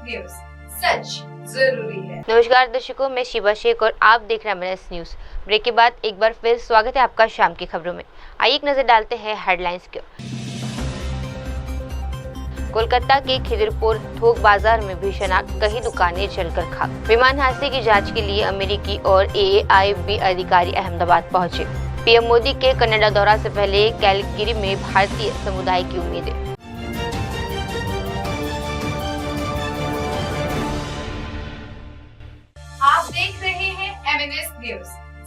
News, सच जरूरी है। नमस्कार दर्शकों, मैं शिवा शेख और आप देख रहे हैं एमएनएस न्यूज। ब्रेक के बाद एक बार फिर स्वागत है आपका शाम की खबरों में। आइए एक नजर डालते हैं हेडलाइंस की। कोलकाता के खिदिरपुर थोक बाजार में भीषण आग, कई दुकानें जलकर खाक। विमान हादसे की जांच के लिए अमेरिकी और AAIB अधिकारी अहमदाबाद पहुंचे। पीएम मोदी के कनाडा दौरा से पहले कैलगरी में भारतीय समुदाय की उम्मीदें। आप देख रहे हैं एमएनएस न्यूज,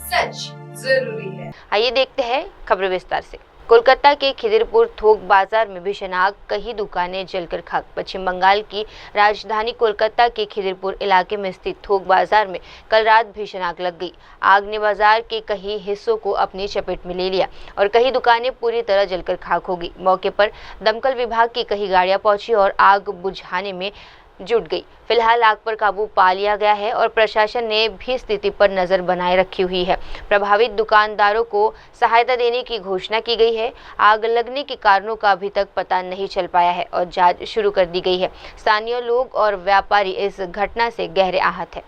सच जरूरी है। आइए देखते हैं खबरें विस्तार से। कोलकाता के खिदिरपुर थोक बाजार में भीषण आग, कई दुकानें जलकर खाक। पश्चिम बंगाल की राजधानी कोलकाता के खिदिरपुर इलाके में स्थित थोक बाजार में कल रात भीषण आग लग गई। आग ने बाजार के कई हिस्सों को अपनी चपेट में ले लिया और कई दुकानें पूरी तरह जलकर खाक हो गई। मौके पर दमकल विभाग की कई गाड़ियां पहुंची और आग बुझाने में जुट गई। फिलहाल आग पर काबू पा लिया गया है और प्रशासन ने भी स्थिति पर नजर बनाए रखी हुई है। प्रभावित दुकानदारों को सहायता देने की घोषणा की गई है। आग लगने के कारणों का अभी तक पता नहीं चल पाया है और जांच शुरू कर दी गई है। स्थानीय लोग और व्यापारी इस घटना से गहरे आहत है।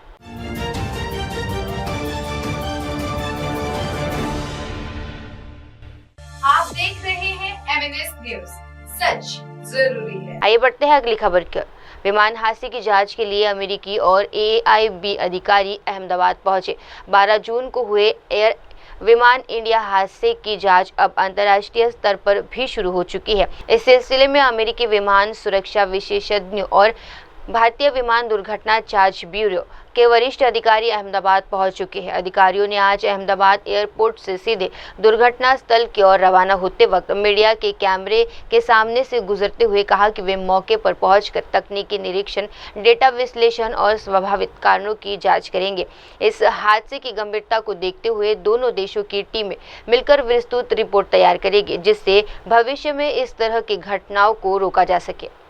आप देख रहे हैं एमएनएस न्यूज, सच जरूरी है। आइए बढ़ते हैं अगली खबर की ओर। विमान हादसे की जांच के लिए अमेरिकी और AAIB अधिकारी अहमदाबाद पहुंचे। 12 जून को हुए एयर विमान इंडिया हादसे की जांच अब अंतर्राष्ट्रीय स्तर पर भी शुरू हो चुकी है। इस सिलसिले में अमेरिकी विमान सुरक्षा विशेषज्ञों और भारतीय विमान दुर्घटना जांच ब्यूरो के वरिष्ठ अधिकारी अहमदाबाद पहुंच चुके हैं। अधिकारियों ने आज अहमदाबाद एयरपोर्ट से सीधे दुर्घटना स्थल की ओर रवाना होते वक्त मीडिया के कैमरे के सामने से गुजरते हुए कहा कि वे मौके पर पहुंचकर तकनीकी निरीक्षण, डेटा विश्लेषण और संभावित कारणों की जांच करेंगे। इस हादसे की गंभीरता को देखते हुए दोनों देशों की टीमें मिलकर विस्तृत रिपोर्ट तैयार करेगी, जिससे भविष्य में इस तरह की घटनाओं को रोका जा सके।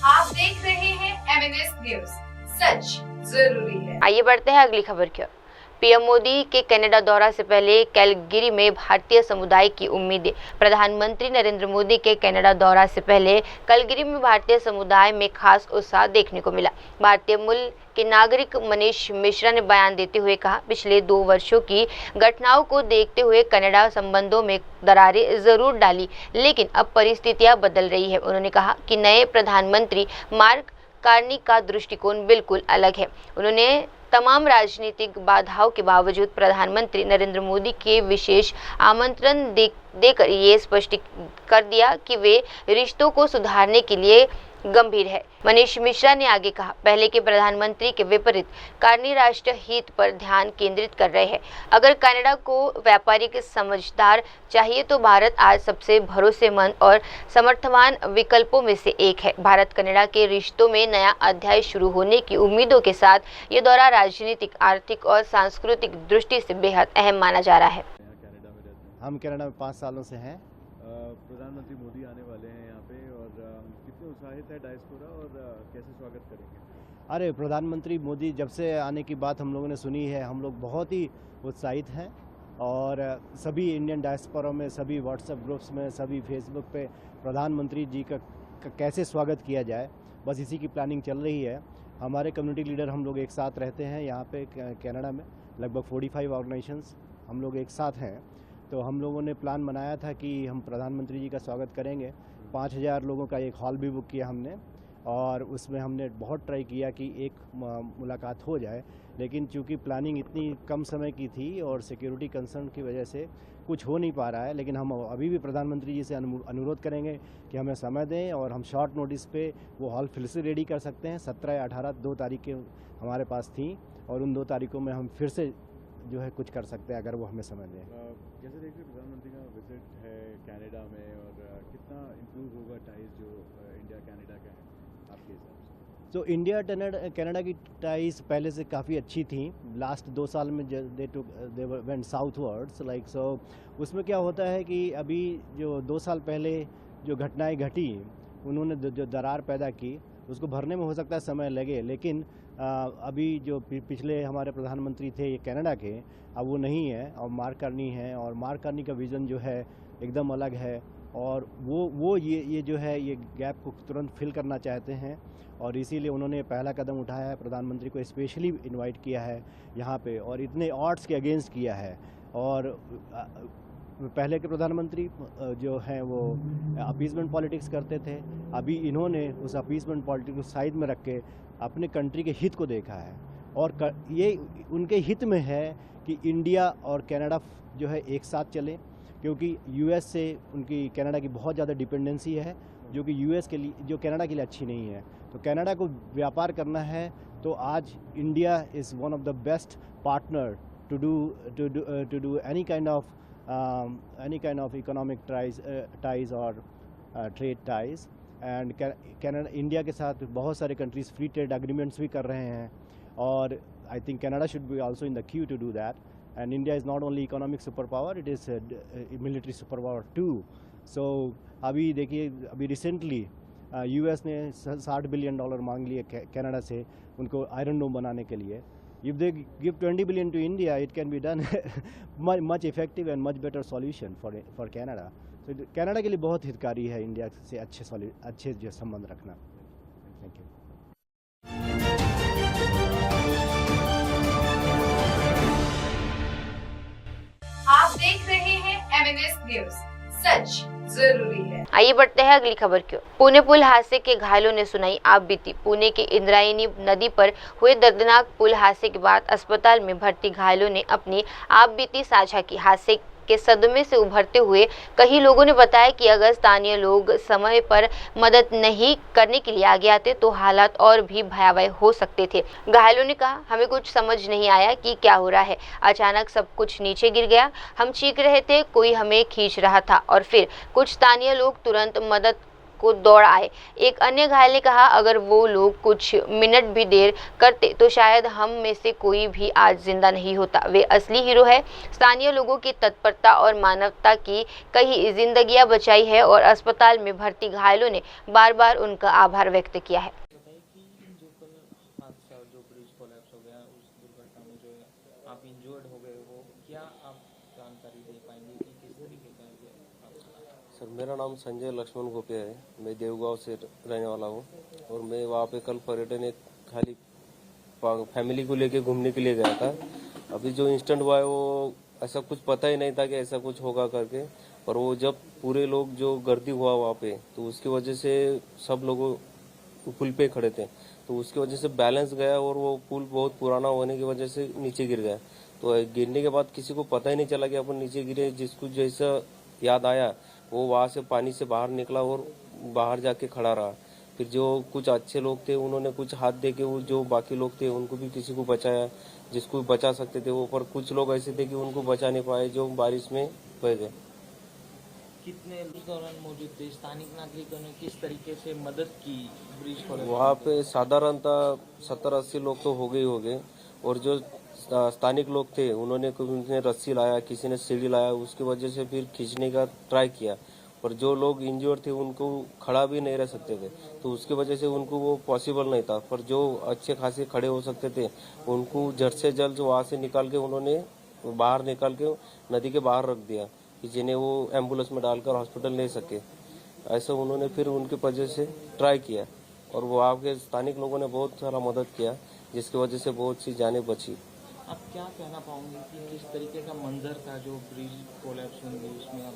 आप देख रहे हैं एमएनएस न्यूज, सच जरूरी है। आइए बढ़ते हैं अगली खबर की ओर। पीएम मोदी के कनाडा दौरा से पहले कैलगरी में भारतीय समुदाय की उम्मीदें। प्रधानमंत्री नरेंद्र मोदी के कनाडा दौरा से पहले कैलगरी में भारतीय समुदाय में खास उत्साह देखने को मिला। भारतीय मूल के नागरिक मनीष मिश्रा ने बयान देते हुए कहा, पिछले 2 वर्षों की घटनाओं को देखते हुए कनाडा संबंधों में दरारें जरूर डाली, लेकिन अब परिस्थितियां बदल रही है। उन्होंने कहा कि नए प्रधानमंत्री मार्क कार्नी का दृष्टिकोण बिल्कुल अलग है। उन्होंने तमाम राजनीतिक बाधाओं के बावजूद प्रधानमंत्री नरेंद्र मोदी के विशेष आमंत्रण देकर ये स्पष्ट कर दिया कि वे रिश्तों को सुधारने के लिए गंभीर है। मनीष मिश्रा ने आगे कहा, पहले के प्रधानमंत्री के विपरीत कार्नी राष्ट्र हित पर ध्यान केंद्रित कर रहे हैं। अगर कनाडा को व्यापारिक समझदार चाहिए तो भारत आज सबसे भरोसेमंद और समर्थवान विकल्पों में से एक है। भारत कनाडा के रिश्तों में नया अध्याय शुरू होने की उम्मीदों के साथ ये दौरा राजनीतिक, आर्थिक और सांस्कृतिक दृष्टि से बेहद अहम माना जा रहा है। हम कनाडा में 5 सालों से हैं। प्रधानमंत्री मोदी आने वाले हैं यहाँ पे और कितने उत्साहित है डायस्पोरा और कैसे स्वागत करेंगे? अरे प्रधानमंत्री मोदी जब से आने की बात हम लोगों ने सुनी है, हम लोग बहुत ही उत्साहित हैं और सभी इंडियन डायस्पोरा में, सभी व्हाट्सएप ग्रुप्स में, सभी फेसबुक पे प्रधानमंत्री जी का कैसे स्वागत किया जाए, बस इसी की प्लानिंग चल रही है। हमारे कम्युनिटी लीडर हम लोग एक साथ रहते हैं यहाँ पे कनाडा में, लगभग 45 ऑर्गेनाइजेशंस हम लोग एक साथ हैं। तो हम लोगों ने प्लान बनाया था कि हम प्रधानमंत्री जी का स्वागत करेंगे। 5000 लोगों का एक हॉल भी बुक किया हमने और उसमें हमने बहुत ट्राई किया कि एक मुलाकात हो जाए, लेकिन चूंकि प्लानिंग इतनी कम समय की थी और सिक्योरिटी कंसर्न की वजह से कुछ हो नहीं पा रहा है। लेकिन हम अभी भी प्रधानमंत्री जी से अनुरोध करेंगे कि हमें समय दें और हम शॉर्ट नोटिस पे वो हॉल फिर से रेडी कर सकते हैं। 17 या 18 2 तारीखें हमारे पास थी और उन 2 तारीखों में हम फिर से जो है कुछ कर सकते हैं अगर वो हमें समय दें। कैसे देखिए प्रधानमंत्री का विजिट है कनाडा में और कितना इम्प्रूव होगा टाइज जो इंडिया कनाडा का है आपके हिसाब से? तो इंडिया कनाडा की टाइज पहले से काफ़ी अच्छी थी। लास्ट 2 साल में they went southwards like so. उसमें क्या होता है कि अभी जो 2 साल पहले जो घटनाएं घटी, उन्होंने जो दरार पैदा की, उसको भरने में हो सकता है समय लगे, लेकिन अभी जो पिछले हमारे प्रधानमंत्री थे ये कनाडा के, अब वो नहीं है और मार्क कार्नी है और मार्क कार्नी का विज़न जो है एकदम अलग है। और वो ये जो है ये गैप को तुरंत फिल करना चाहते हैं और इसीलिए उन्होंने पहला कदम उठाया है। प्रधानमंत्री को स्पेशली इनवाइट किया है यहाँ पे और इतने ऑड्स के अगेंस्ट किया है। और पहले के प्रधानमंत्री जो हैं वो अपीसमेंट पॉलिटिक्स करते थे, अभी इन्होंने उस अपीसमेंट पॉलिटिक्स को साइड में रख के अपने कंट्री के हित को देखा है और ये उनके हित में है कि इंडिया और कनाडा जो है एक साथ चलें, क्योंकि यूएस से उनकी कनाडा की बहुत ज़्यादा डिपेंडेंसी है जो कि यूएस के लिए जो कनाडा के लिए अच्छी नहीं है। तो कनाडा को व्यापार करना है तो आज India is one of the best partner to do any kind of economic ties और trade ties। And Canada India के साथ बहुत सारे कंट्रीज़ फ्री ट्रेड एग्रीमेंट्स भी कर रहे हैं और I think Canada should be also in the queue to do that. And India is not only economic superpower, it is a military superpower too. So अभी देखिए अभी रिसेंटली यूएस ने $60 billion मांग लिए कनाडा से उनको आयरन डोम बनाने के लिए। If they give 20 billion to India, it can be done much effective and much better solution for Canada. So Canada के लिए बहुत हितकारी है इंडिया से अच्छे जो संबंध रखना। Thank you. आप देख रहे हैं MNS न्यूज, सच जरूरी है। आइए बढ़ते हैं अगली खबर की ओर। पुणे पुल हादसे के घायलों ने सुनाई आप बीती। पुणे के इंद्रायणी नदी पर हुए दर्दनाक पुल हादसे के बाद अस्पताल में भर्ती घायलों ने अपनी आप बीती साझा की। हादसे के सदमे से उभरते हुए कई लोगों ने बताया कि अगर स्थानीय लोग समय पर मदद नहीं करने के लिए आगे आते तो हालात और भी भयावह हो सकते थे। घायलों ने कहा, हमें कुछ समझ नहीं आया कि क्या हो रहा है। अचानक सब कुछ नीचे गिर गया। हम चीख रहे थे, कोई हमें खींच रहा था और फिर कुछ स्थानीय लोग तुरंत मदद को दौड़ आए। एक अन्य घायल ने कहा, अगर वो लोग कुछ मिनट भी देर करते तो शायद हम में से कोई भी आज जिंदा नहीं होता। वे असली हीरो है। स्थानीय लोगों की तत्परता और मानवता की कई जिंदगियां बचाई है और अस्पताल में भर्ती घायलों ने बार बार उनका आभार व्यक्त किया है। जो कल हादसा जो ब्रिज कोलैप्स हो गया उस दुर्घटना में जो है आप इंजर्ड हो गए हो, क्या आप जानकारी दे पाएंगे कि किस तरीके का सर? मेरा नाम संजय लक्ष्मण गोपे है। मैं देवगांव से रहने वाला हूँ और मैं वहाँ पे कल पर्यटन एक खाली फैमिली को लेके घूमने के लिए गया था। अभी जो इंस्टेंट हुआ है वो ऐसा कुछ पता ही नहीं था कि ऐसा कुछ होगा करके, पर वो जब पूरे लोग जो गर्दी हुआ वहाँ पे तो उसकी वजह से सब लोग पुल पे खड़े थे तो उसकी वजह से बैलेंस गया और वो पुल बहुत पुराना होने की वजह से नीचे गिर गया। तो गिरने के बाद किसी को पता ही नहीं चला कि अपन नीचे गिरे। जिसको जैसा याद आया वो वहाँ से पानी से बाहर निकला और बाहर जाके खड़ा रहा। फिर जो कुछ अच्छे लोग थे उन्होंने कुछ हाथ दे के वो जो बाकी लोग थे उनको भी किसी को बचाया जिसको बचा सकते थे वो, पर कुछ लोग ऐसे थे कि उनको बचा नहीं पाए जो बारिश में बह गए। कितने उस दौरान मौजूद थे? स्थानिक नागरिकों ने किस तरीके से मदद की ब्रिज कोलैप्स? वहाँ पे साधारणतः 70-80 लोग तो हो गए और जो स्थानिक लोग थे उन्होंने रस्सी लाया, किसी ने सीढ़ी लाया, उसकी वजह से फिर खींचने का ट्राई किया। पर जो लोग इंजर्ड थे उनको खड़ा भी नहीं रह सकते थे तो उसकी वजह से उनको वो पॉसिबल नहीं था। पर जो अच्छे खासे खड़े हो सकते थे उनको जल्द से जल्द वहाँ से निकाल के उन्होंने बाहर निकाल के नदी के बाहर रख दिया कि जिन्हें वो एम्बुलेंस में डालकर हॉस्पिटल ले सके। ऐसा उन्होंने फिर उनकी वजह से ट्राई किया और वहाँ के स्थानिक लोगों ने बहुत सारा मदद किया जिसकी वजह से बहुत सी जानें बची। आप क्या कहना पाओगे कि किस तरीके का मंजर था जो ब्रिज कोलैप्स हुई उसमें? आप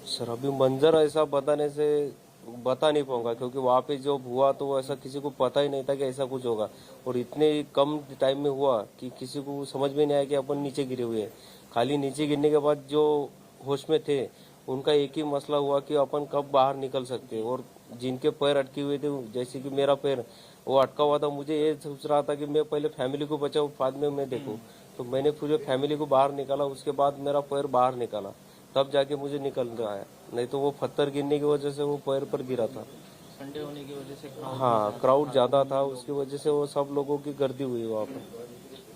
सर अभी मंजर ऐसा बताने से बता नहीं पाऊंगा क्योंकि वहाँ पे जो हुआ तो वो ऐसा किसी को पता ही नहीं था कि ऐसा कुछ होगा और इतने कम टाइम में हुआ कि किसी को समझ में नहीं आया कि अपन नीचे गिरे हुए हैं। खाली नीचे गिरने के बाद जो होश में थे उनका एक ही मसला हुआ कि अपन कब बाहर निकल सकते हैं और जिनके पैर अटके हुए थे जैसे कि मेरा पैर वो अटका हुआ था, मुझे ये सोच रहा था कि मैं पहले फैमिली को बचाऊं बाद में मैं देखूं। तो मैंने पूरे फैमिली को बाहर निकाला, उसके बाद मेरा पैर बाहर निकाला तब जाके मुझे निकल रहा है, नहीं तो वो पत्थर गिरने की वजह से वो पैर पर गिरा था। संडे होने की वजह से हाँ क्राउड ज्यादा था, उसकी वजह से वो सब लोगों की गर्दी हुई वहाँ पर।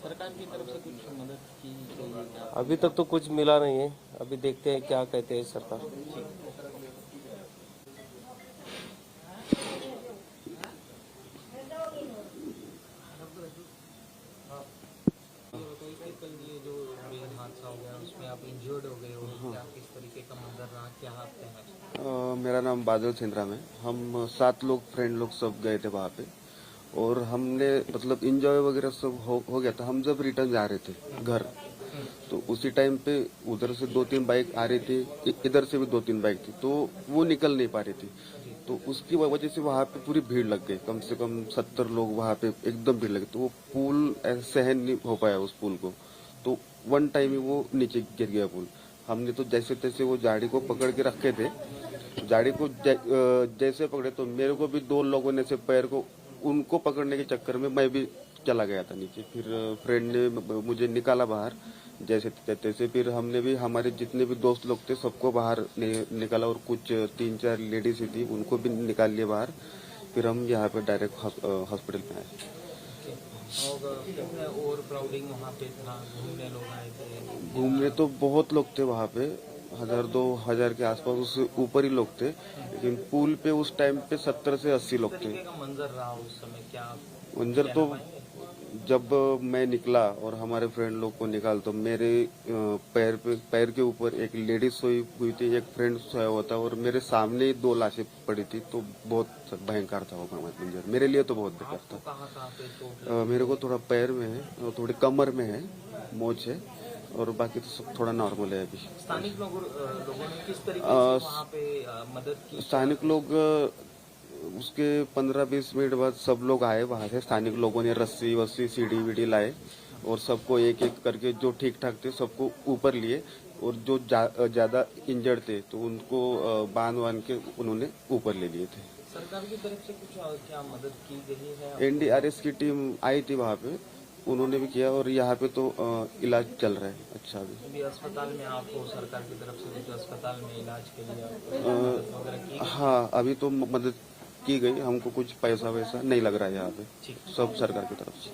सरकार की तरफ से कुछ मदद की गई? अभी तक तो कुछ मिला नहीं है, अभी देखते हैं क्या कहते हैं सरकार। कल ये जो हादसा हो गया उसमें आप इंजर्ड हो गए हो, क्या किस तरीके मौके का मंजर रहा, क्या आप कहना चाहेंगे? मेरा नाम बादल सिंधराम है। हम 7 लोग फ्रेंड लोग सब गए थे वहाँ पे और हमने मतलब इंजॉय वगैरह सब हो गया था। हम जब रिटर्न जा रहे थे घर तो उसी टाइम पे उधर से 2-3 बाइक आ रही थी, इधर से भी 2-3 बाइक थी, तो वो निकल नहीं पा रही थी। तो उसकी वजह से वहाँ पे पूरी भीड़ लग गई, कम से कम 70 लोग वहाँ पे एकदम भीड़ लग गई। तो वो पुल सहन नहीं हो पाया उस पुल को, तो वन टाइम ही वो नीचे गिर गया पुल। हमने तो जैसे तैसे वो गाड़ी को पकड़ के रखे थे। गाड़ी को जैसे पकड़े तो मेरे को भी 2 लोगों ने से पैर को उनको पकड़ने के चक्कर में मैं भी चला गया था नीचे। फिर फ्रेंड ने मुझे निकाला बाहर जैसे तैसे। फिर हमने भी हमारे जितने भी दोस्त लोग थे सबको बाहर निकाला और कुछ 3-4 लेडीज थी उनको भी निकाल लिया बाहर। फिर हम यहाँ पे डायरेक्ट हॉस्पिटल में आए। और कितने ओवर क्राउडिंग वहाँ पे था, घूमने लोग आए थे? घूमने तो बहुत लोग थे वहाँ पे, 1000-2000 के आसपास, उससे ऊपर ही लोग थे। लेकिन पुल पे उस टाइम पे 70 से 80 लोग थे। का मंजर रहा उस समय, क्या मंजर तो जब मैं निकला और हमारे फ्रेंड लोग को निकाल तो मेरे पैर के ऊपर एक लेडीज सोई हुई थी, एक फ्रेंड सोया हुआ था और मेरे सामने ही 2 लाशें पड़ी थी। तो बहुत भयंकर था वो मंजर, मेरे लिए तो बहुत बेकार था। कहाँ पे चोट? मेरे को थोड़ा पैर में है और थोड़ी कमर में है, मोच है, और बाकी तो सब थोड़ा नॉर्मल है अभी। स्थानिक लोगों ने किस तरीके से वहाँ पे मदद की? स्थानिक लोग उसके 15-20 मिनट बाद सब लोग आए वहाँ से। स्थानिक लोगों ने रस्सी वस्सी सीढ़ी वीढ़ी लाए और सबको एक एक करके जो ठीक ठाक थे सबको ऊपर लिए और जो ज्यादा इंजर्ड थे तो उनको बांध के उन्होंने ऊपर ले लिए थे। सरकार की तरफ से कुछ क्या मदद की गई है? NDRS की टीम आई थी वहाँ पे, उन्होंने भी किया और यहाँ पे तो इलाज चल रहा है अच्छा अभी अस्पताल में आपको सरकार की तरफ से कुछ अस्पताल में इलाज के लिए वगैरह की? हाँ, अभी तो मदद की गई, हमको कुछ पैसा वैसा नहीं लग रहा है यहाँ पे, सब सरकार की तरफ से।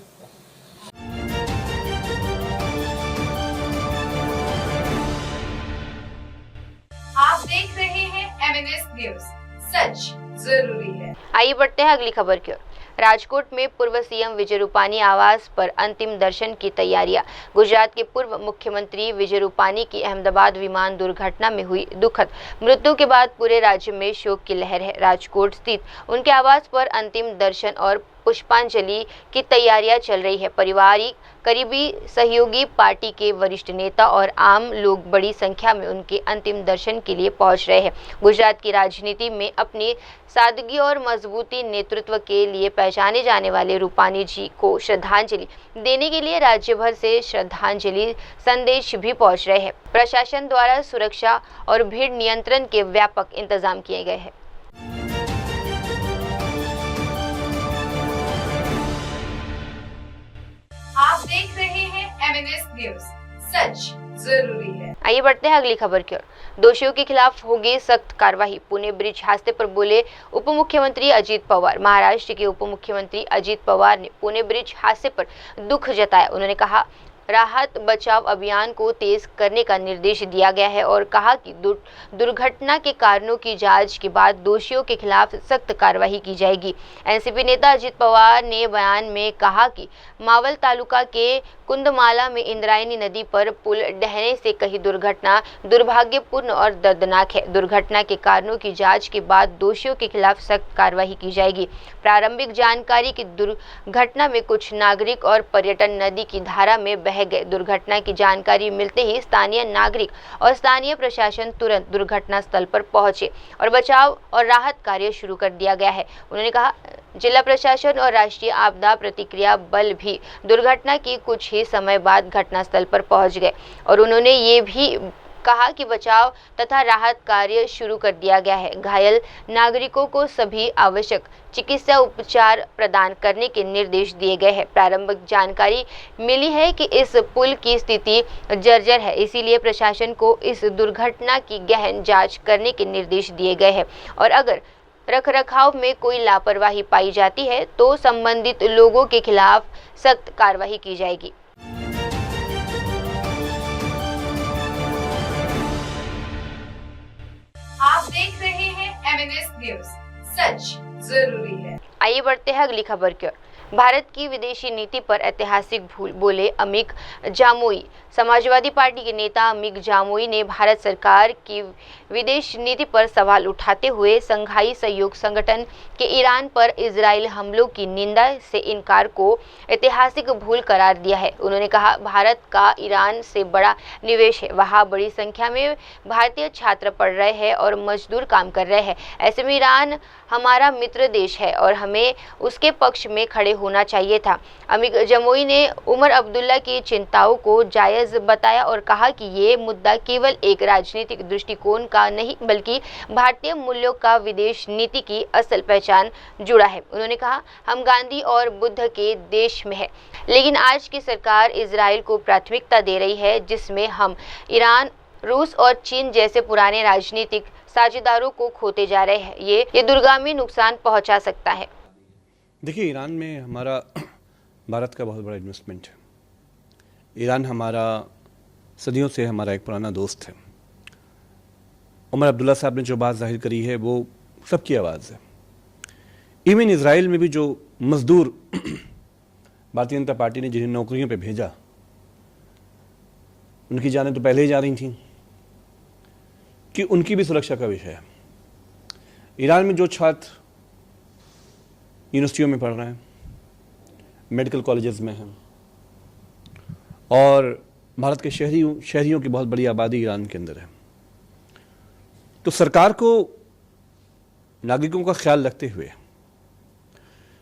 आप देख रहे हैं MNS न्यूज, सच जरूरी है। आइए बढ़ते हैं अगली खबर की ओर। राजकोट में पूर्व सीएम विजय रूपानी आवास पर अंतिम दर्शन की तैयारियां। गुजरात के पूर्व मुख्यमंत्री विजय रूपानी की अहमदाबाद विमान दुर्घटना में हुई दुखद मृत्यु के बाद पूरे राज्य में शोक की लहर है। राजकोट स्थित उनके आवास पर अंतिम दर्शन और पुष्पांजलि की तैयारियां चल रही है। पारिवारिक करीबी सहयोगी, पार्टी के वरिष्ठ नेता और आम लोग बड़ी संख्या में उनके अंतिम दर्शन के लिए पहुंच रहे हैं। गुजरात की राजनीति में अपनी सादगी और मजबूती नेतृत्व के लिए पहचाने जाने वाले रूपानी जी को श्रद्धांजलि देने के लिए राज्य भर से श्रद्धांजलि संदेश भी पहुंच रहे हैं। प्रशासन द्वारा सुरक्षा और भीड़ नियंत्रण के व्यापक इंतजाम किए गए हैं। आप देख रहे हैं MNS न्यूज, सच जरूरी है। आइए बढ़ते हैं अगली खबर की ओर। दोषियों के खिलाफ होगी सख्त कार्रवाई, पुणे ब्रिज हादसे पर बोले उप मुख्यमंत्री अजित पवार। महाराष्ट्र के उप मुख्यमंत्री अजित पवार ने पुणे ब्रिज हादसे पर दुख जताया। उन्होंने कहा राहत बचाव अभियान को तेज करने का निर्देश दिया गया है और कहा कि दुर्घटना के कारणों की जांच के बाद दोषियों के खिलाफ सख्त कार्रवाई की जाएगी। एनसीपी नेता अजित पवार ने बयान में कहा कि मावल तालुका के कुंदमाला में इंद्रायणी नदी पर पुल ढहने से कही दुर्घटना दुर्भाग्यपूर्ण और दर्दनाक है। दुर्घटना के कारणों की जांच के बाद दोषियों के खिलाफ सख्त कार्रवाई की जाएगी। प्रारंभिक जानकारी की दुर्घटना में कुछ नागरिक और पर्यटन नदी की धारा में बह गए। दुर्घटना की जानकारी मिलते ही स्थानीय नागरिक और स्थानीय प्रशासन तुरंत दुर्घटना स्थल पर पहुंचे और बचाव और राहत कार्य शुरू कर दिया गया है। उन्होंने कहा जिला प्रशासन और राष्ट्रीय आपदा प्रतिक्रिया बल भी दुर्घटना की कुछ ही समय बाद घटनास्थल पर पहुंच गए और उन्होंने ये भी कहा कि बचाव तथा राहत कार्य शुरू कर दिया गया है। घायल नागरिकों को सभी आवश्यक चिकित्सा उपचार प्रदान करने के निर्देश दिए गए हैं। प्रारंभिक जानकारी मिली है कि इस पुल की स्थिति जर्जर है, इसीलिए प्रशासन को इस दुर्घटना की गहन जांच करने के निर्देश दिए गए हैं और अगर रखरखाव में कोई लापरवाही पाई जाती है तो संबंधित लोगों के खिलाफ सख्त कार्रवाई की जाएगी। आप देख रहे हैं MNS न्यूज, सच जरूरी है। आइए बढ़ते हैं अगली खबर की ओर। भारत की विदेशी नीति पर ऐतिहासिक भूल, बोले अमिक जामोई। समाजवादी पार्टी के नेता अमिक जामोई ने भारत सरकार की विदेश नीति पर सवाल उठाते हुए संघाई सहयोग संगठन के ईरान पर इजराइल हमलों की निंदा से इनकार को ऐतिहासिक भूल करार दिया है। उन्होंने कहा, भारत का ईरान से बड़ा निवेश है, वहाँ बड़ी संख्या में भारतीय छात्र पढ़ रहे हैं और मजदूर काम कर रहे हैं। ऐसे में ईरान हमारा मित्र देश है और हमें उसके पक्ष में खड़े होना चाहिए था। अमिक जमोई ने उमर अब्दुल्ला की चिंताओं को जायज़ बताया और कहा कि ये मुद्दा केवल एक राजनीतिक दृष्टिकोण का नहीं बल्कि भारतीय मूल्यों का विदेश नीति की असल पहचान जुड़ा है। उन्होंने कहा, हम गांधी और बुद्ध के देश में है, लेकिन आज की सरकार इजराइल को प्राथमिकता दे रही है, जिसमें हम ईरान, रूस और चीन जैसे पुराने राजनीतिक साझेदारों को खोते जा रहे हैं। ये दूरगामी नुकसान पहुंचा सकता है। देखिए, ईरान में हमारा भारत का बहुत बड़ा इन्वेस्टमेंट है। ईरान हमारा सदियों से हमारा एक पुराना दोस्त है। उमर अब्दुल्ला साहब ने जो बात जाहिर करी है वो सबकी आवाज़ है। इवन इजराइल में भी जो मजदूर भारतीय जनता पार्टी ने जिन्हें नौकरियों पे भेजा, उनकी जानें तो पहले ही जा रही थी कि उनकी भी सुरक्षा का विषय है। ईरान में जो छात्र यूनिवर्सिटियों में पढ़ रहे हैं, मेडिकल कॉलेजेस में हैं, और भारत के शहरियों की बहुत बड़ी आबादी ईरान के अंदर है, तो सरकार को नागरिकों का ख्याल रखते हुए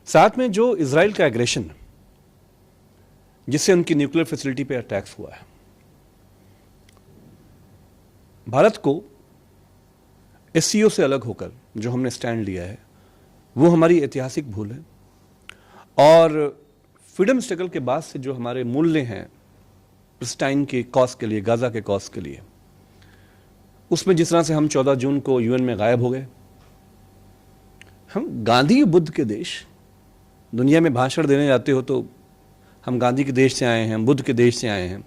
साथ में जो इजराइल का एग्रेशन जिससे उनकी न्यूक्लियर फैसिलिटी पे अटैक्स हुआ है, भारत को एससीओ से अलग होकर जो हमने स्टैंड लिया है वो हमारी ऐतिहासिक भूल है। और फ्रीडम स्ट्रगल के बाद से जो हमारे मूल्य हैं पैलेस्टाइन के कॉज के लिए, गाजा के कॉज के लिए, उसमें जिस तरह से हम 14 जून को यूएन में गायब हो गए, हम गांधी बुद्ध के देश, दुनिया में भाषण देने जाते हो तो हम गांधी के देश से आए हैं, बुद्ध के देश से आए हैं।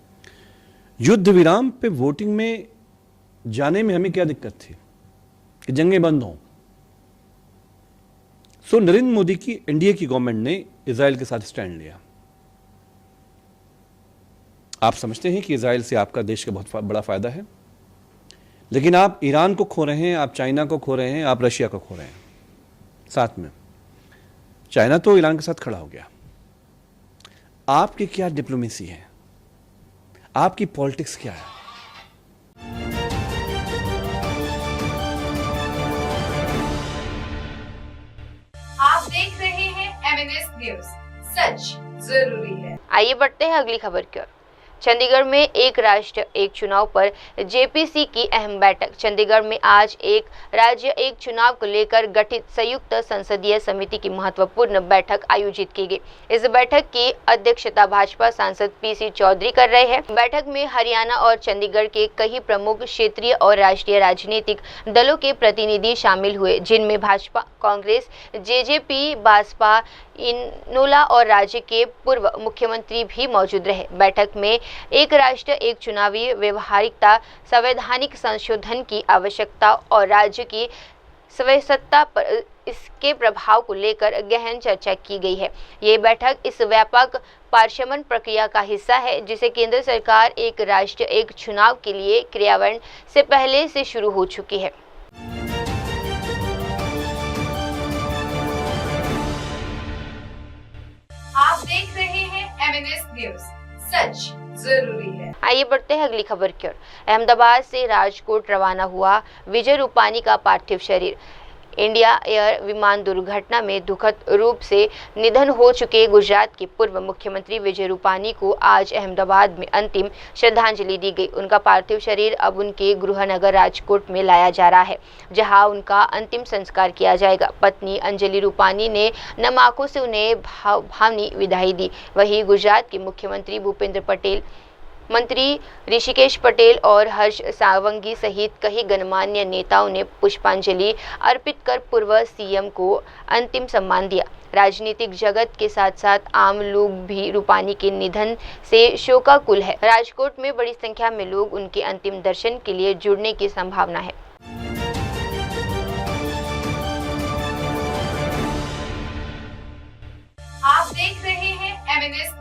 युद्ध विराम पे वोटिंग में जाने में हमें क्या दिक्कत थी कि जंगें बंद हों। सो नरेंद्र मोदी की एनडीए की गवर्नमेंट ने इजराइल के साथ स्टैंड लिया। आप समझते हैं कि इजराइल से आपका देश का बहुत बड़ा फायदा है, लेकिन आप ईरान को खो रहे हैं, आप चाइना को खो रहे हैं, आप रशिया को खो रहे हैं। साथ में चाइना तो ईरान के साथ खड़ा हो गया। आपकी क्या डिप्लोमेसी है, आपकी पॉलिटिक्स क्या है? आप देख रहे हैं MNS न्यूज, सच जरूरी है। आइए बढ़ते हैं अगली खबर की ओर। चंडीगढ़ में एक राष्ट्र एक चुनाव पर जेपीसी की अहम बैठक। चंडीगढ़ में आज एक राज्य एक चुनाव को लेकर गठित संयुक्त संसदीय समिति की महत्वपूर्ण बैठक आयोजित की गई। इस बैठक की अध्यक्षता भाजपा सांसद पीसी चौधरी कर रहे हैं। बैठक में हरियाणा और चंडीगढ़ के कई प्रमुख क्षेत्रीय और राष्ट्रीय राजनीतिक दलों के प्रतिनिधि शामिल हुए, जिनमें भाजपा, कांग्रेस, जेजेपी, बासपा, इनेलो और राज्य के पूर्व मुख्यमंत्री भी मौजूद रहे। बैठक में एक राष्ट्र एक चुनावी व्यवहारिकता, संवैधानिक संशोधन की आवश्यकता और राज्य की स्वायत्तता पर इसके प्रभाव को लेकर गहन चर्चा की गई है। ये बैठक इस व्यापक पार्षमन प्रक्रिया का हिस्सा है जिसे केंद्र सरकार एक राष्ट्र एक चुनाव के लिए क्रियान्वयन से पहले से शुरू हो चुकी है। आप देख रहे हैं MNS न्यूज, सच जरूरी है। आइए बढ़ते हैं अगली खबर की ओर। अहमदाबाद से राजकोट रवाना हुआ विजय रूपानी का पार्थिव शरीर। इंडिया एयर विमान दुर्घटना में दुखद रूप से निधन हो चुके गुजरात के पूर्व मुख्यमंत्री विजय रूपानी को आज अहमदाबाद में अंतिम श्रद्धांजलि दी गई। उनका पार्थिव शरीर अब उनके गृहनगर राजकोट में लाया जा रहा है, जहां उनका अंतिम संस्कार किया जाएगा। पत्नी अंजलि रूपानी ने नम आंखों से उन्हें भावनी विदाई दी। वहीं गुजरात के मुख्यमंत्री भूपेंद्र पटेल, मंत्री ऋषिकेश पटेल और हर्ष सांघवी सहित कई गणमान्य नेताओं ने पुष्पांजलि अर्पित कर पूर्व सीएम को अंतिम सम्मान दिया। राजनीतिक जगत के साथ साथ आम लोग भी रूपानी के निधन से शोकाकुल है। राजकोट में बड़ी संख्या में लोग उनके अंतिम दर्शन के लिए जुड़ने की संभावना है। आप देख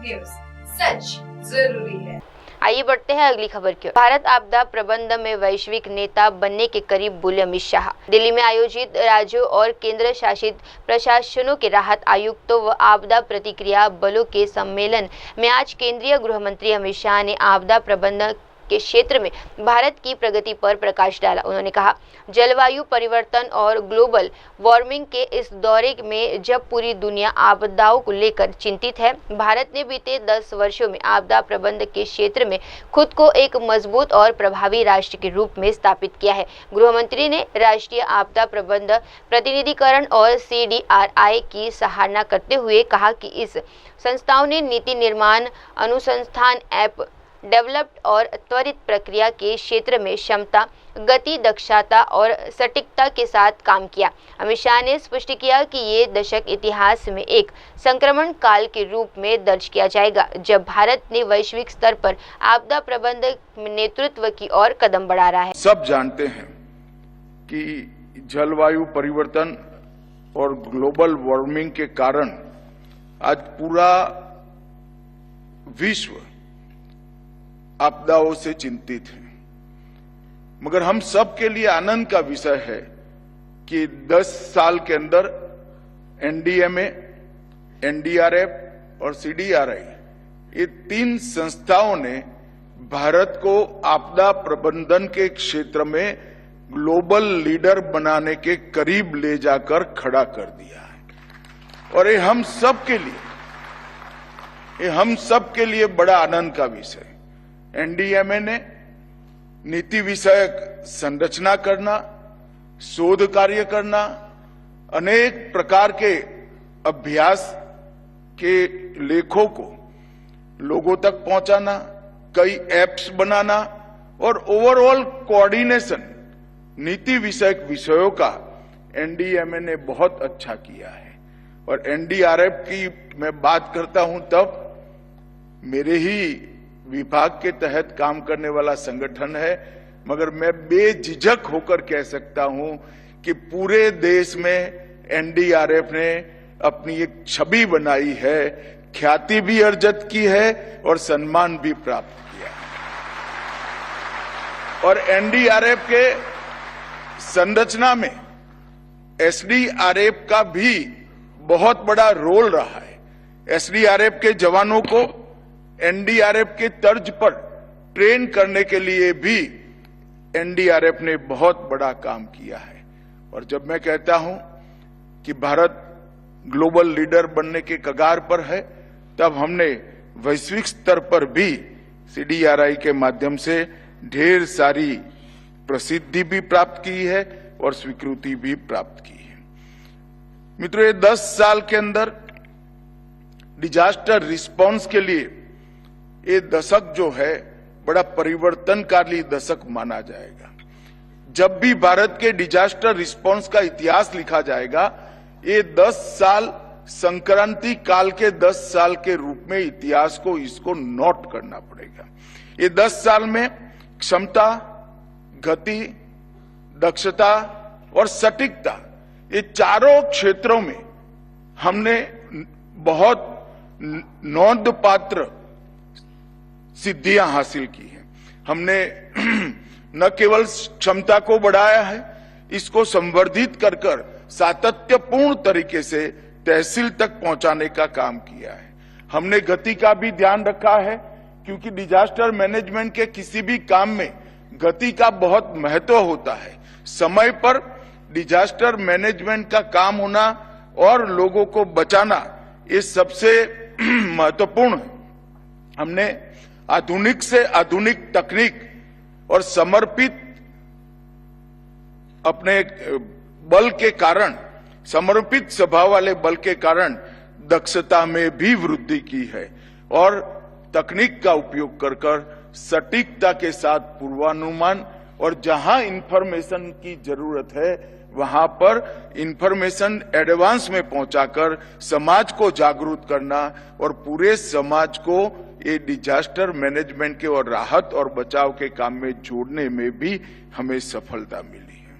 न्यूज, सच जरूरी है। आइए बढ़ते हैं अगली खबर की ओर। भारत आपदा प्रबंधन में वैश्विक नेता बनने के करीब बोले अमित शाह। दिल्ली में आयोजित राज्यों और केंद्र शासित प्रशासनों के राहत आयुक्तों व आपदा प्रतिक्रिया बलों के सम्मेलन में आज केंद्रीय गृह मंत्री अमित शाह ने आपदा प्रबंधन के क्षेत्र में भारत की प्रगति पर प्रकाश डाला। उन्होंने कहा, जलवायु परिवर्तन और ग्लोबल वार्मिंग के इस दौरे में जब पूरी दुनिया आपदाओं को लेकर चिंतित है, भारत ने बीते 10 वर्षों में आपदा प्रबंधन के क्षेत्र में खुद को एक मजबूत और प्रभावी राष्ट्र के रूप में स्थापित किया है। गृह मंत्री ने राष्ट्रीय आपदा प्रबंधन प्रतिनिधिकरण और CDRI की सराहना करते हुए कहा कि इस संस्थाओं ने नीति निर्माण, अनुसंधान, ऐप डेवलप्ड और त्वरित प्रक्रिया के क्षेत्र में क्षमता, गति, दक्षता और सटीकता के साथ काम किया। अमित शाह ने स्पष्ट किया कि ये दशक इतिहास में एक संक्रमण काल के रूप में दर्ज किया जाएगा, जब भारत ने वैश्विक स्तर पर आपदा प्रबंधन नेतृत्व की ओर कदम बढ़ा रहा है। सब जानते हैं कि जलवायु परिवर्तन और ग्लोबल वार्मिंग के कारण आज पूरा विश्व आपदाओं से चिंतित है, मगर हम सब के लिए आनंद का विषय है कि 10 साल के अंदर NDMA, NDRF और CDRI ये 3 संस्थाओं ने भारत को आपदा प्रबंधन के क्षेत्र में ग्लोबल लीडर बनाने के करीब ले जाकर खड़ा कर दिया है। और ये हम सब के लिए बड़ा आनंद का विषय है। NDMA ने नीति विषयक संरचना करना, शोध कार्य करना, अनेक प्रकार के अभ्यास के लेखों को लोगों तक पहुंचाना, कई एप्स बनाना और ओवरऑल कोऑर्डिनेशन नीति विषयक विषयों का NDMA ने बहुत अच्छा किया है। और NDRF की मैं बात करता हूं तब मेरे ही विभाग के तहत काम करने वाला संगठन है, मगर मैं बेझिझक होकर कह सकता हूं कि पूरे देश में NDRF ने अपनी एक छवि बनाई है, ख्याति भी अर्जित की है और सम्मान भी प्राप्त किया है। और NDRF के संरचना में SDRF का भी बहुत बड़ा रोल रहा है। SDRF के जवानों को NDRF के तर्ज पर ट्रेन करने के लिए भी NDRF ने बहुत बड़ा काम किया है। और जब मैं कहता हूं कि भारत ग्लोबल लीडर बनने के कगार पर है, तब हमने वैश्विक स्तर पर भी CDRI के माध्यम से ढेर सारी प्रसिद्धि भी प्राप्त की है और स्वीकृति भी प्राप्त की है। मित्रों, ये 10 साल के अंदर डिजास्टर रिस्पांस के लिए ये दशक जो है बड़ा परिवर्तनकारी दशक माना जाएगा। जब भी भारत के डिजास्टर रिस्पांस का इतिहास लिखा जाएगा, ये 10 साल संक्रांति काल के 10 साल के रूप में इतिहास को इसको नोट करना पड़ेगा। ये 10 साल में क्षमता, गति, दक्षता और सटीकता, ये चारों क्षेत्रों में हमने बहुत नोंदपात्र सिद्धियां हासिल की हैं। हमने न केवल क्षमता को बढ़ाया है, इसको संवर्धित कर सातत्यपूर्ण तरीके से तहसील तक पहुंचाने का काम किया है। हमने गति का भी ध्यान रखा है, क्योंकि डिजास्टर मैनेजमेंट के किसी भी काम में गति का बहुत महत्व होता है। समय पर डिजास्टर मैनेजमेंट का काम होना और लोगों को बचाना, ये सबसे महत्वपूर्ण है। हमने आधुनिक से आधुनिक तकनीक और समर्पित अपने बल के कारण, समर्पित स्वभाव वाले बल के कारण दक्षता में भी वृद्धि की है और तकनीक का उपयोग कर सटीकता के साथ पूर्वानुमान और जहां इंफॉर्मेशन की जरूरत है वहां पर इंफॉर्मेशन एडवांस में पहुंचाकर समाज को जागरूक करना और पूरे समाज को ये डिजास्टर मैनेजमेंट के और राहत और बचाव के काम में जोड़ने में भी हमें सफलता मिली है।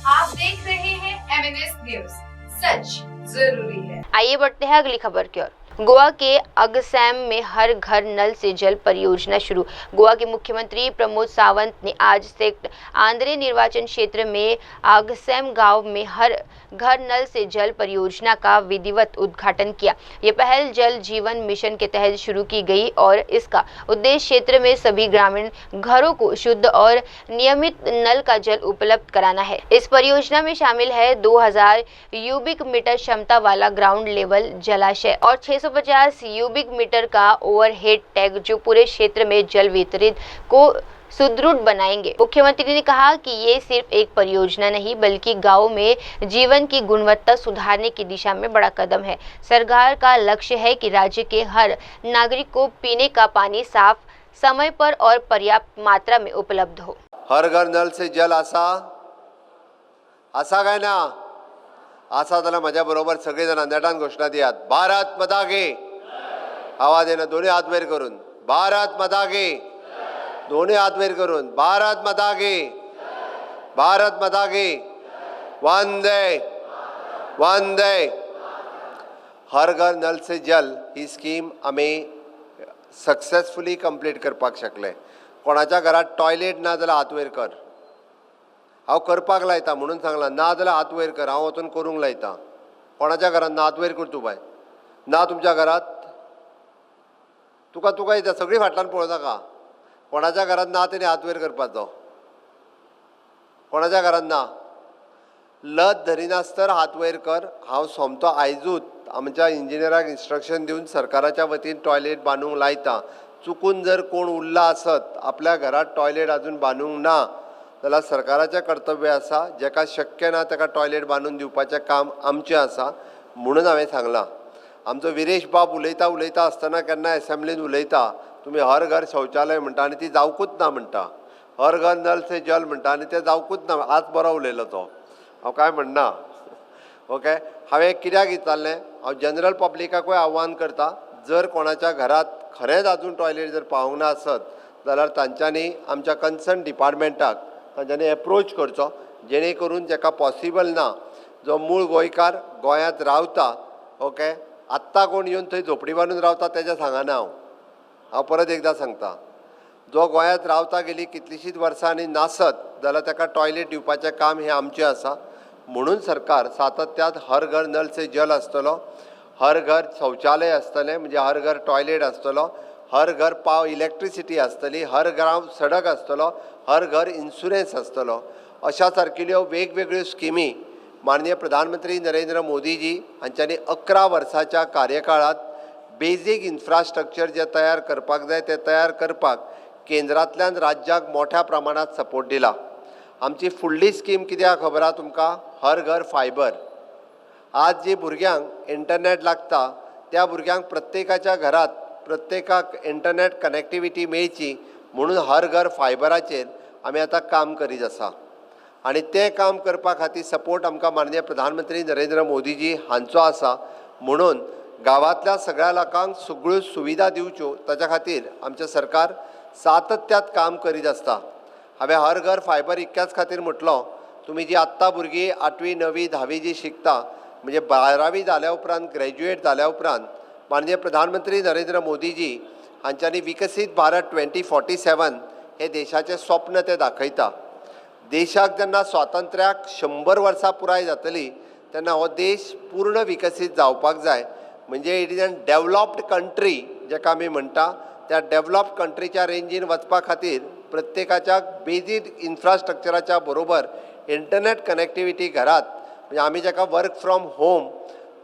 आप देख रहे हैं MNS न्यूज, सच जरूरी है। आइए बढ़ते हैं अगली खबर की ओर। गोवा के अगसैम में हर घर नल से जल परियोजना शुरू। गोवा के मुख्यमंत्री प्रमोद सावंत ने आज सेक्ट आंध्रे निर्वाचन क्षेत्र में अगसैम गांव में हर घर नल से जल परियोजना का विधिवत उद्घाटन किया। ये पहल जल जीवन मिशन के तहत शुरू की गई और इसका उद्देश्य क्षेत्र में सभी ग्रामीण घरों को शुद्ध और नियमित नल का जल उपलब्ध कराना है। इस परियोजना में शामिल है 2000 यूबिक मीटर क्षमता वाला ग्राउंड लेवल जलाशय और 650 यूबिक मीटर का ओवरहेड टैंक जो पूरे क्षेत्र में जल वितरित को सुदृढ़ बनाएंगे। मुख्यमंत्री ने कहा कि ये सिर्फ एक परियोजना नहीं बल्कि गांव में जीवन की गुणवत्ता सुधारने की दिशा में बड़ा कदम है। सरकार का लक्ष्य है कि राज्य के हर नागरिक को पीने का पानी साफ, समय पर और पर्याप्त मात्रा में उपलब्ध हो। हर घर नल से जल आसा काय ना आसा जाल्यार म्हज्या बरोबर सगळे जाण नेटान घोषणा दियात। भारत माता की आवाज येना, दोन्ही हात वयर करून भारत माता की, दोन्ही हात वयर करून भारत माता की, भारत माता की, वंदे वंदे। हर घर नल से जल ही स्कीम आमी सक्सेसफुली कंप्लीट करपाक शकले। कोणाच्या घरात टॉयलेट ना जाल्यार हात वयर कर, हांव करपाक लायता म्हणून सांगला, ना जाल्यार हात वयर कर, हांव वचून करूंक लायता। कोणाच्या घरात ना हात वयर कर तूं बाय, ना तुमच्या घरात तुका तुका येता सगळीं फाटल्यान पळोवं नाका। कोणाच्या घरात ना तेणे हात वयर करपाचो, कोणाच्या घरात ना लत धरिनासतर हात वयर कर। हांव सोमतो आयजूच आमच्या इंजिनियराक इन्स्ट्रक्शन दिवन सरकाराच्या वतीन टॉयलेट बांदूंक लायता। चुकून जर कोण उरला आसत आपल्या घरात टॉयलेट अजून बांदूंक ना जाल्यार सरकाराचें कर्तव्य आसा, जेका शक्य ना ताका टॉयलेट बांदून दिवपाचें काम आमचें आसा। म्हणून हांवें सांगलां, आमचो विरेश बाब उलयता आसतना केन्ना एसेंब्लीन उलयता तुमी हर घर शौचालय म्हणटा आनी ती जावकूच ना म्हणटा, हर घर नल से जल म्हणटा आनी तें जावकूच ना। आज बरो उलयलो तो, हांव काय म्हणना। ओके, हांवें कित्याक विचारलें, हांव जनरल पब्लिकाकूय आव्हान करता, जर कोणाच्या घरात खरेंच अजून टॉयलेट जर पावूंक ना आसत जाल्यार तांच्यांनी आमच्या कन्सर्न डिपार्टमेंटाक तांच्यांनी एप्रोच करचो, जेणे करून जाका पॉसिबल ना जो मूळ गोंयकार गोंयांत रावता, ओके, आत्तां कोण येवन थंय झोपडी बांदून रावता तेजें सांगना हांव परत एकदां सांगता, जो गोंयांत रावता गेली कितलींशींच वर्सां आनी नासत जाल्यार ताका टॉयलेट दिवपाचें काम हें आमचें आसा। म्हणून सरकार सातत्यान हर घर नल से जल आसतलो, हर घर शौचालय आसतलें म्हणजे हर घर टॉयलेट आसतलो, हर घर पाव इलेक्ट्रिसिटी आसतली, हर घरांत सडक आसतलो, हर घर इन्शुरन्स आसतलो। अशा सारकिल्यो वेगवेगळ्यो स्किमी माननीय प्रधानमंत्री नरेंद्र मोदीजी हांच्यांनी 11 वर्साच्या कार्यकाळात बेजीक इन्फ्रास्ट्रक्चर जे तयार करपाक जाय ते तयार करपाक केंद्रांतल्यान राज्याक मोठ्या प्रमाणात सपोर्ट दिला। आमची फुडली स्कीम कित्याक खबर आहा तुमकां? हर घर फायबर। आज जी भुरग्यांक इंटरनेट लागता त्या भुरग्यांक प्रत्येकाच्या घरात प्रत्येकाक इंटरनेट कनेक्टिविटी मेळची म्हणून हर घर फायबराचेर आमी आतां काम करीत आसा आनी तें काम करपा खातीर सपोर्ट आमकां माननीय प्रधानमंत्री नरेंद्र मोदीजी हांचो आसा। म्हणून गांवांतल्या सगळ्या लोकांक सगळ्यो सुविधा दिवच्यो ताच्या खातीर आमचें सरकार सातत्यात काम करीत आसता। हांवें हर घर फायबर इतक्याच खातीर म्हटलो, तुमी जी आत्तां भुरगीं 8वी 9वी 10वी जी शिकता म्हणजे 12वी जाल्या उपरांत ग्रॅज्युएट जाल्या उपरांत माननीय प्रधानमंत्री नरेंद्र मोदीजी हांच्यांनी विकसीत भारत 2047 हे देशाचें स्वप्न ते दाखयता। देशाक जेन्ना स्वातंत्र्याक 100 वर्सां पुराय जातली तेन्ना हो देश पूर्ण विकसीत जावपाक जाय, म्हणजे इट इज अ डेवलॉप्ड कंट्री जेका आमी म्हणटा, त्या डेवलॉप्ड कंट्रीच्या रेंजीन वचपा खातीर प्रत्येकाच्या बेजीक इन्फ्रास्ट्रक्चराच्या बरोबर इंटरनेट कनेक्टिविटी घरात, म्हणजे आमी जेका वर्क फ्रॉम होम,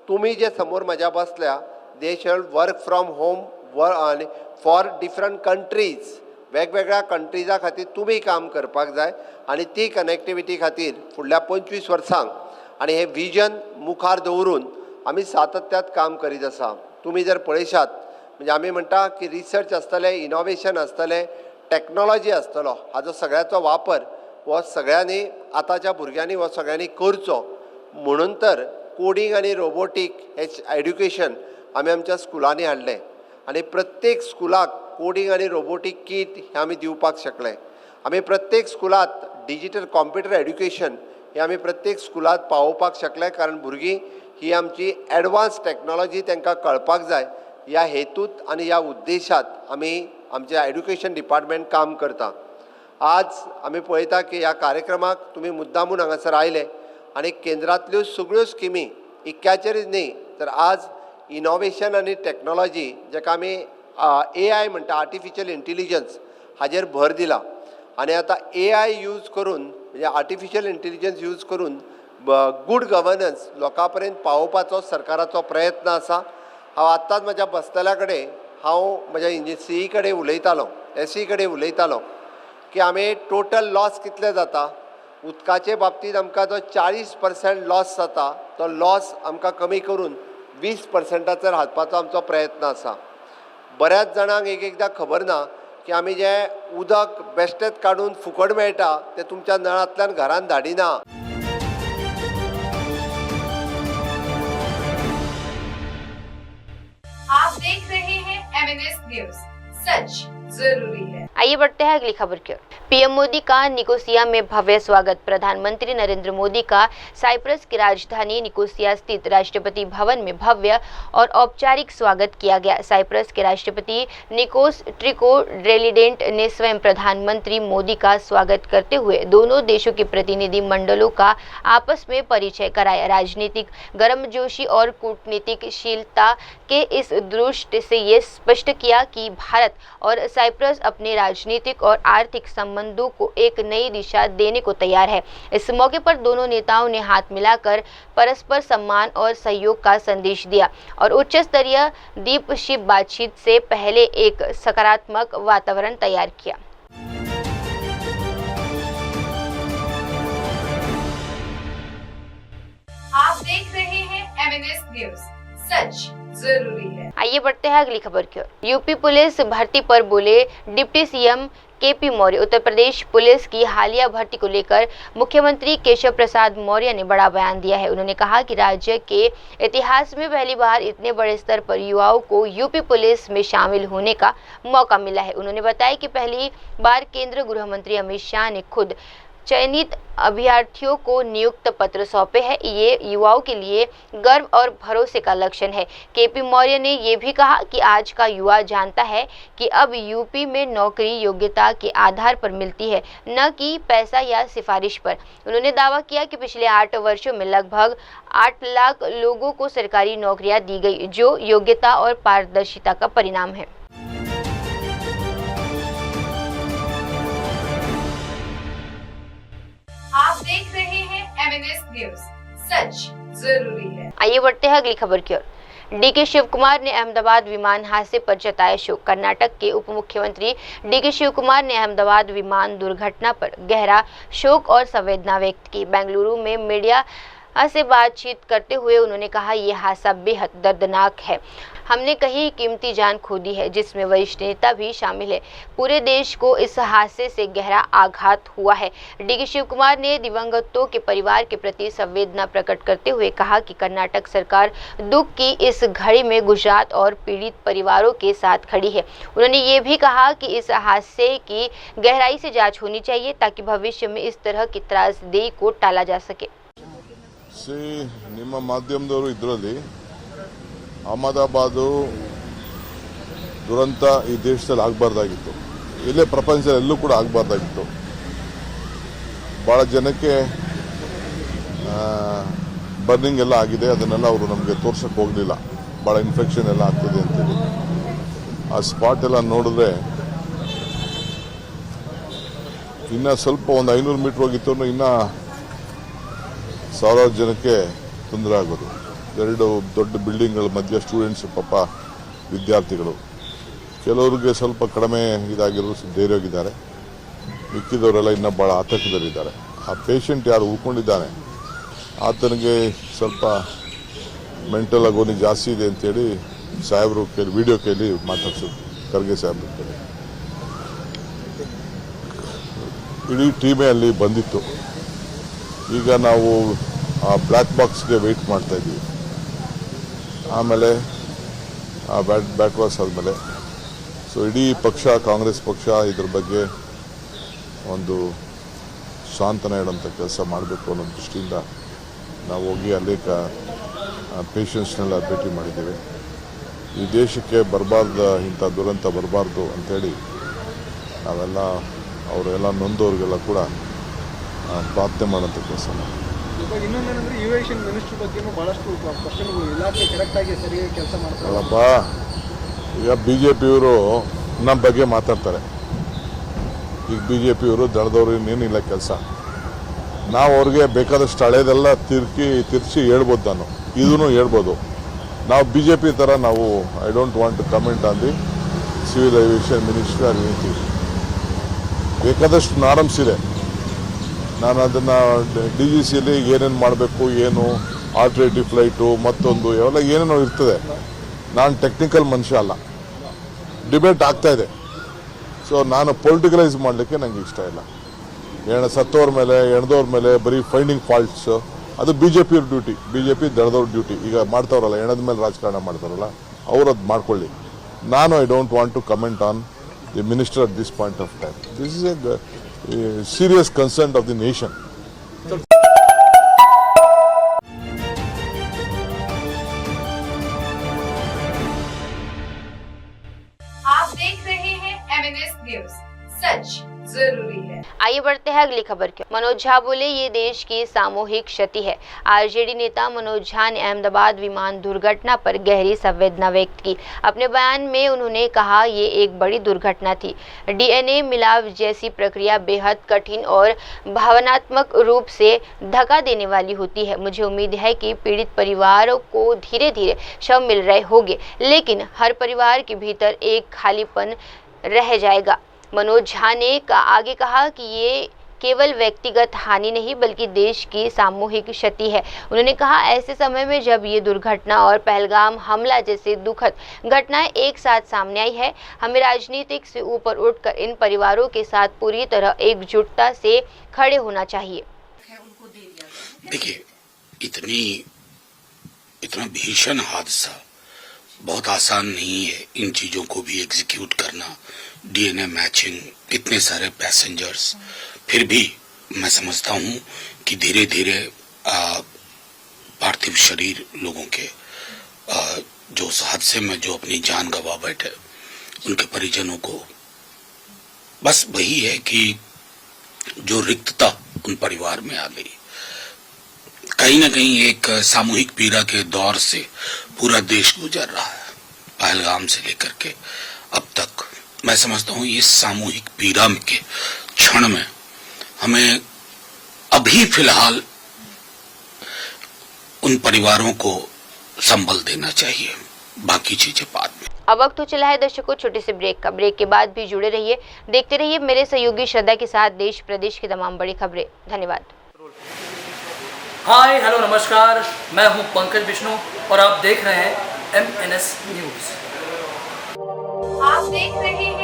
तुमी जे समोर म्हज्या बसल्या दे शॅल वर्क फ्रॉम होम आनी फॉर डिफरंट कंट्रीज, वेगवेगळ्या कंट्रीजा खातीर तुमी काम करपाक जाय आनी ती कनेक्टिविटी खातीर फुडल्या 25 वर्सांक आनी हे विजन मुखार दवरून आमी सातत्यात काम करीत आसा। तुमी जर पळयशात म्हणजे आमी म्हणटा की रिसर्च आसतलें, इनोवेशन आसतलें, टॅक्नॉलॉजी आसतलो, हाजो सगळ्याचो वापर हो सगळ्यांनी आतांच्या भुरग्यांनी हो सगळ्यांनी करचो। म्हणून तर कोडिंग आनी रोबोटीक हे एड्युकेशन आमी आमच्या स्कुलांनी हाडलें आनी प्रत्येक स्कुलाक कोडिंग आनी रोबोटीक किट हे आमी दिवपाक शकले। आमी प्रत्येक स्कुलांत डिजिटल कॉम्प्युटर एड्युकेशन हे आमी प्रत्येक स्कुलांत पावोवपाक शकले, कारण भुरगीं ही आमची एडवान्स टॅक्नॉलॉजी तांकां कळपाक जाय ह्या हेतूत आनी ह्या उद्देशात आमी आमच्या एड्युकेशन डिपार्टमेंट काम करता. आज आमी पळयता की ह्या कार्यक्रमाक तुमी मुद्दामून हांगासर आयले आनी केंद्रांतल्यो सगळ्यो स्किमी इक्याचेरच न्ही तर आज इनोवेशन आनी टॅक्नॉलॉजी जाका आमी AI म्हणटा, आर्टिफिशियल इंटेलिजन्स, हाजेर भर दिला. आनी आतां AI यूज करून म्हणजे आर्टिफिशियल इंटेलिजन्स यूज करून गूड गव्हर्नन्स लोकां पर्यंत पावोवपाचो सरकाराचो प्रयत्न आसा. हांव आत्ताच म्हज्या बसतल्या कडेन हांव म्हज्या CE कडेन उलयतालो, SE कडेन उलयतालो की आमी टोटल लॉस कितले जाता. उदकाचे बाबतींत आमकां जो 40% लॉस जाता तो लॉस आमकां कमी करून 20%चेर हाडपाचो आमचो प्रयत्न आसा. बऱ्याच जाणांक एकदां खबर ना की आमी जें उदक बेश्टेंच काडून फुकट मेळटा तें तुमच्या नळांतल्यान घरांत धाडिना. आप देख रहे हैं MNS न्यूज, सच जरूरी है. आइए बढ़ते हैं अगली खबर की ओर। पीएम मोदी का निकोसिया में भव्य स्वागत। प्रधानमंत्री नरेंद्र मोदी का साइप्रस की राजधानी निकोसिया स्थित राष्ट्रपति भवन में भव्य और औपचारिक स्वागत किया गया। साइप्रस के राष्ट्रपति निकोस ट्रिकोड्रेलिडेंट ने स्वयं प्रधानमंत्री मोदी का स्वागत करते हुए दोनों देशों के प्रतिनिधि मंडलों का आपस में परिचय कराया। राजनीतिक गर्मजोशी और कूटनीतिकशीलता के इस दृष्टि से ये स्पष्ट किया कि भारत और साइप्रस अपने राजनीतिक और आर्थिक संबंधों को एक नई दिशा देने को तैयार है। इस मौके पर दोनों नेताओं ने हाथ मिलाकर परस्पर सम्मान और सहयोग का संदेश दिया और उच्च स्तरीय द्विपक्षीय बातचीत से पहले एक सकारात्मक वातावरण तैयार किया। आप देख रहे हैं MNS न्यूज, सच जरूरी है. आइए बढ़ते हैं अगली खबर की ओर। यूपी पुलिस भर्ती पर बोले deputy CM KP Maurya. Uttar Pradesh police की हालिया भर्ती को लेकर मुख्यमंत्री केशव प्रसाद मौर्य ने बड़ा बयान दिया है। उन्होंने कहा कि राज्य के इतिहास में पहली बार इतने बड़े स्तर पर युवाओं को यूपी पुलिस में शामिल होने का मौका मिला है। उन्होंने बताया कि पहली बार केंद्रीय गृह मंत्री अमित शाह ने खुद चयनित अभ्यर्थियों को नियुक्त पत्र सौंपे हैं। ये युवाओं के लिए गर्व और भरोसे का लक्षण है। KP मौर्य ने ये भी कहा कि आज का युवा जानता है कि अब यूपी में नौकरी योग्यता के आधार पर मिलती है, न कि पैसा या सिफारिश पर। उन्होंने दावा किया कि पिछले 8 वर्षों में लगभग 8 लाख लोगों को सरकारी नौकरियां दी गई, जो योग्यता और पारदर्शिता का परिणाम है। आप देख रहे हैं MNS न्यूज, सच जरूरी है. आइए बढ़ते हैं अगली खबर की ओर। DK शिव कुमार ने अहमदाबाद विमान हादसे पर जताया शोक। कर्नाटक के उप मुख्यमंत्री DK शिव कुमार ने अहमदाबाद विमान दुर्घटना पर गहरा शोक और संवेदना व्यक्त की। बेंगलुरु में मीडिया से बातचीत करते हुए उन्होंने कहा, यह हादसा बेहद दर्दनाक है। हमने कई कीमती जान खो दी है, जिसमें वरिष्ठ नेता भी शामिल है। पूरे देश को इस हादसे से गहरा आघात हुआ है। DK शिव कुमार ने दिवंगतों के परिवार के प्रति संवेदना प्रकट करते हुए कहा कि कर्नाटक सरकार दुख की इस घड़ी में गुजरात और पीड़ित परिवारों के साथ खड़ी है। उन्होंने ये भी कहा कि इस हादसे की गहराई से जांच होनी चाहिए ताकि भविष्य में इस तरह की त्रासदी को टाला जा सके। ನಿಮ್ಮ ಮಾಧ್ಯಮದವರು ಇದರಲ್ಲಿ ಅಹಮದಾಬಾದು ದುರಂತ ಈ ದೇಶದಲ್ಲಿ ಆಗಬಾರ್ದಾಗಿತ್ತು, ಇಲ್ಲೇ ಪ್ರಪಂಚದಲ್ಲಿ ಎಲ್ಲೂ ಕೂಡ ಆಗಬಾರ್ದಾಗಿತ್ತು. ಭಾಳ ಜನಕ್ಕೆ ಬರ್ನಿಂಗ್ ಎಲ್ಲ ಆಗಿದೆ, ಅದನ್ನೆಲ್ಲ ಅವರು ನಮಗೆ ತೋರ್ಸಕ್ಕೆ ಹೋಗಲಿಲ್ಲ. ಭಾಳ ಇನ್ಫೆಕ್ಷನ್ ಎಲ್ಲ ಆಗ್ತಿದೆ ಅಂತೇಳಿ ಆ ಸ್ಪಾಟ್ ಎಲ್ಲ ನೋಡಿದ್ರೆ ಇನ್ನು ಸ್ವಲ್ಪ ಒಂದು 500 ಮೀಟರ್ ಹೋಗಿತ್ತು ಇನ್ನೂ ಸಾವಿರಾರು ಜನಕ್ಕೆ ತೊಂದರೆ ಆಗೋದು. 2 ದೊಡ್ಡ ಬಿಲ್ಡಿಂಗ್ಗಳ ಮಧ್ಯೆ ಸ್ಟೂಡೆಂಟ್ಸ್, ಪಾಪ ವಿದ್ಯಾರ್ಥಿಗಳು, ಕೆಲವರಿಗೆ ಸ್ವಲ್ಪ ಕಡಿಮೆ ಇದಾಗಿರೋದು ಧೈರ್ಯವಾಗಿದ್ದಾರೆ, ಮಿಕ್ಕಿದವರೆಲ್ಲ ಇನ್ನೂ ಭಾಳ ಆತಂಕದಲ್ಲಿದ್ದಾರೆ. ಆ ಪೇಷಂಟ್ ಯಾರು ಉಳ್ಕೊಂಡಿದ್ದಾನೆ ಆತನಿಗೆ ಸ್ವಲ್ಪ ಮೆಂಟಲ್ ಆಗೋನಿ ಜಾಸ್ತಿ ಇದೆ ಅಂತೇಳಿ ಸಾಹೇಬರು ವಿಡಿಯೋ ಕೇಳಿ ಮಾತಾಡ್ಸೋದು, ಖರ್ಗೆ ಸಾಹೇಬ್ರ ಕಡೆ ಇಡೀ ಟೀಮೇ ಅಲ್ಲಿ ಬಂದಿತ್ತು. ಈಗ ನಾವು ಆ ಬ್ಲ್ಯಾಕ್ ಬಾಕ್ಸ್ಗೆ ವೆಯ್ಟ್ ಮಾಡ್ತಾ ಇದ್ದೀವಿ. ಆಮೇಲೆ ಆ ಬ್ಯಾಟ್ ವಾಸ್ ಆದಮೇಲೆ ಸೊ ಇಡೀ ಪಕ್ಷ, ಕಾಂಗ್ರೆಸ್ ಪಕ್ಷ ಇದ್ರ ಬಗ್ಗೆ ಒಂದು ಸಾಂತ್ವನ ಹೇಳುವಂಥ ಕೆಲಸ ಮಾಡಬೇಕು ಅನ್ನೋ ದೃಷ್ಟಿಯಿಂದ ನಾವು ಹೋಗಿ ಅನೇಕ ಪೇಷಂಟ್ಸ್ನೆಲ್ಲ ಭೇಟಿ ಮಾಡಿದ್ದೇವೆ. ಈ ದೇಶಕ್ಕೆ ಬರಬಾರ್ದು, ಇಂಥ ದುರಂತ ಬರಬಾರ್ದು ಅಂಥೇಳಿ ನಾವೆಲ್ಲ ಅವರೆಲ್ಲ ನೊಂದವ್ರಿಗೆಲ್ಲ ಕೂಡ ಪ್ರಾರ್ಥನೆ ಮಾಡೋಂಥ ಕೆಲಸ ಮಾಡಿದ್ದೀವಿ. ಇವಾಗ ಇನ್ನೊಂದೇನೆಂದರೆ ಏವಿಯೇಷನ್ ಮಿನಿಸ್ಟ್ರಿ ಬಗ್ಗೆನೂ ಭಾಳಷ್ಟು ಕ್ವಶನ್ಗಳು, ಇಲಾಖೆ ಕರೆಕ್ಟಾಗಿ ಸರಿಯಾಗಿ ಕೆಲಸ ಮಾಡ್ತಾರೆ. ಅಲ್ಲಪ್ಪ, ಈಗ BJPಯವರು ನಮ್ಮ ಬಗ್ಗೆ ಮಾತಾಡ್ತಾರೆ. ಈಗ BJPಯವರು ದಳದವ್ರು ಇನ್ನೇನಿಲ್ಲ ಕೆಲಸ. ನಾವು ಅವ್ರಿಗೆ ಬೇಕಾದಷ್ಟು ಹಳೇದೆಲ್ಲ ತಿರ್ಚಿ ಹೇಳ್ಬೋದು, ನಾನು ಇದೂ ಹೇಳ್ಬೋದು. ನಾವು BJP ಥರ ನಾವು I don't want to comment on the civil aviation ministry or anything. ಬೇಕಾದಷ್ಟು ನಾರ್ಮ್ಸ್ ಇದೆ. ನಾನು ಅದನ್ನು DGCಯಲ್ಲಿ ಏನೇನು ಮಾಡಬೇಕು, ಏನು ಆಲ್ಟರ್ನೇಟಿವ್ ಫ್ಲೈಟು, ಮತ್ತೊಂದು ಇವೆಲ್ಲ ಏನೇನೋ ಇರ್ತದೆ. ನಾನು ಟೆಕ್ನಿಕಲ್ ಮನುಷ್ಯ ಅಲ್ಲ. ಡಿಬೇಟ್ ಆಗ್ತಾಯಿದೆ. ಸೊ ನಾನು ಪೊಲಿಟಿಕಲೈಸ್ ಮಾಡಲಿಕ್ಕೆ ನನಗೆ ಇಷ್ಟ ಇಲ್ಲ. ಸತ್ತೋರ ಮೇಲೆ, ಎಣದವ್ರ ಮೇಲೆ ಬರೀ ಫೈಂಡಿಂಗ್ ಫಾಲ್ಟ್ಸು, ಅದು BJPಯವ್ರ ಡ್ಯೂಟಿ, BJP ದಳದವ್ರ ಡ್ಯೂಟಿ. ಈಗ ಮಾಡ್ತಾವ್ರಲ್ಲ, ಎಣದ ಮೇಲೆ ರಾಜಕಾರಣ ಮಾಡ್ತಾರಲ್ಲ, ಅವ್ರು ಅದು ಮಾಡ್ಕೊಳ್ಳಿ. ನಾನು I don't want to comment on the minister at this point of time. This is a serious concern of the nation. आप देख रहे हैं MNS न्यूज, सच जरूरी है। आइए बढ़ते हैं अगली खबर की। मनोज झा बोले, ये देश की सामूहिक क्षति है। आरजेडी नेता मनोज झा ने अहमदाबाद विमान दुर्घटना पर गहरी संवेदना व्यक्त की। अपने बयान में उन्होंने कहा, ये एक बड़ी दुर्घटना थी। DNA मिलाव जैसी प्रक्रिया बेहद कठिन और भावनात्मक रूप से धक्का देने वाली होती है। मुझे उम्मीद है कि पीड़ित परिवारों को धीरे धीरे शव मिल रहे होंगे, लेकिन हर परिवार के भीतर एक खालीपन रह जाएगा। मनोज झा ने आगे कहा कि ये केवल व्यक्तिगत हानि नहीं बल्कि देश की सामूहिक क्षति है। उन्होंने कहा, ऐसे समय में जब ये दुर्घटना और पहलगाम हमला जैसे दुखद घटनाएं एक साथ सामने आई है, हमें राजनीतिक से ऊपर उठकर इन परिवारों के साथ पूरी तरह एकजुटता से खड़े होना चाहिए। देखिए, इतना भीषण हादसा बहुत आसान नहीं है। इन चीजों को भी एग्जीक्यूट करना, DNA मैचिंग, इतने सारे पैसेंजर्स, फिर भी मैं समझता हूं कि धीरे धीरे पार्थिव शरीर लोगों के जो उस हादसे में जो अपनी जान गंवा बैठे, उनके परिजनों को बस वही है कि जो रिक्तता उन परिवार में आ गई, कहीं न कहीं एक सामूहिक पीड़ा के दौर से पूरा देश गुजर रहा है। पहलगाम से लेकर के अब तक मैं समझता हूं इस सामूहिक पीड़ा के क्षण में हमें अभी फिलहाल उन परिवारों को संबल देना चाहिए, बाकी चीजें बाद में। अब वक्त तो चला है दर्शकों छोटे से ब्रेक का। ब्रेक के बाद भी जुड़े रहिए, देखते रहिए मेरे सहयोगी श्रद्धा के साथ देश प्रदेश की तमाम बड़ी खबरें। धन्यवाद। हाय हेलो नमस्कार, मैं हूं पंकज विष्णु और आप देख रहे हैं MNS न्यूज। आप देख रहे हैं